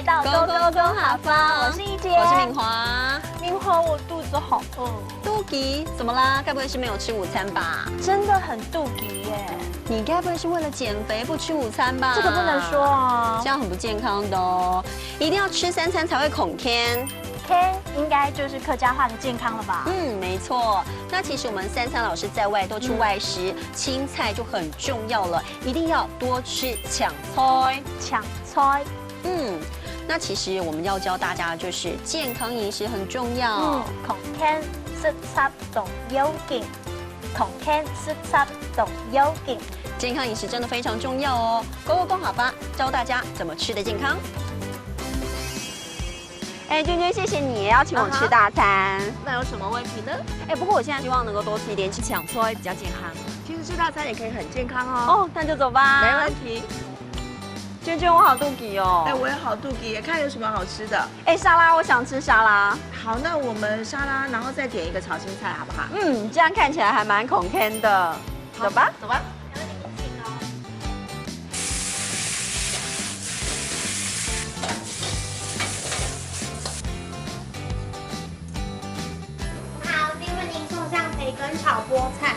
来到勾勾工好坊，我是一姐，我是敏华。敏华，我肚子好饿。肚脐怎么啦？该不会是没有吃午餐吧？真的很肚脐耶！你该不会是为了减肥不吃午餐吧？这个不能说啊，这样很不健康的哦。一定要吃3餐才会孔天。天应该就是客家话的健康了吧？没错。那其实我们3餐老师在外都吃外食，青菜就很重要了，一定要多吃抢菜。抢菜。那其实我们要教大家就是健康饮食很重要。孔天食插懂有劲，孔天食插懂有劲。健康饮食真的非常重要哦。勾勾工好吧，教大家怎么吃得健康。娟娟，谢谢你邀请我吃大餐。那有什么问题呢？不过我现在希望能够多吃一点，吃抢菜比较健康。其实吃大餐也可以很健康哦。哦，那就走吧。没问题。娟娟，我好肚脐哦。我也好肚脐，看有什么好吃的。沙拉，我想吃沙拉。好，那我们沙拉，然后再点一个炒青菜，好不好？这样看起来还蛮孔天的。走吧，走吧。好，请问您送上培根炒菠菜。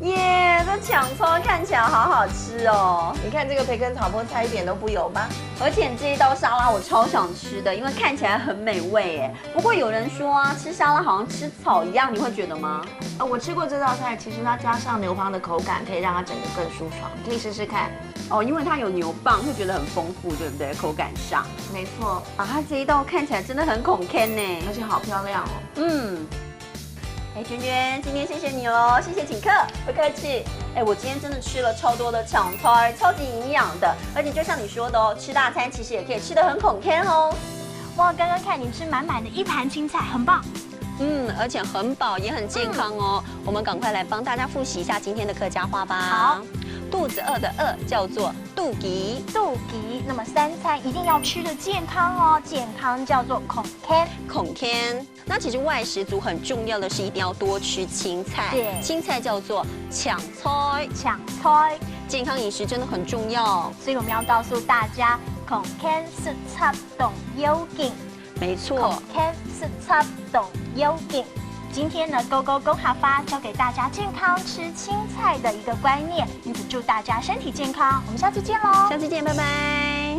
耶，这抢菜看起来好好吃哦。你看这个培根炒菠菜一点都不油吧？而且这一道沙拉我超想吃的，因为看起来很美味耶。不过有人说啊，吃沙拉好像吃草一样，你会觉得吗？我吃过这道菜，其实它加上牛蒡的口感，可以让它整个更舒爽，可以试试看。因为它有牛蒡，会觉得很丰富，对不对？口感上，没错。它这一道看起来真的很孔天呢，而且好漂亮哦。娟娟，今天谢谢你喽，谢谢请客，不客气。我今天真的吃了超多的抢菜，超级营养的，而且就像你说的哦，吃大餐其实也可以吃得很孔天哦。哇，刚刚看你吃满满的一盘青菜，很棒。而且很饱也很健康哦。我们赶快来帮大家复习一下今天的客家话吧。好，肚子饿的饿叫做肚脐，肚脐。那么3餐一定要吃的健康哦，健康叫做孔天。孔天。那其实外食族很重要的是一定要多吃青菜，对，青菜叫做抢菜，抢菜。健康饮食真的很重要，所以我们要告诉大家，孔天食插懂有劲。没错，孔天食插懂有劲。今天呢，勾勾工好发教给大家健康吃青菜的一个观念，因此祝大家身体健康。我们下次见喽！下次见，拜拜。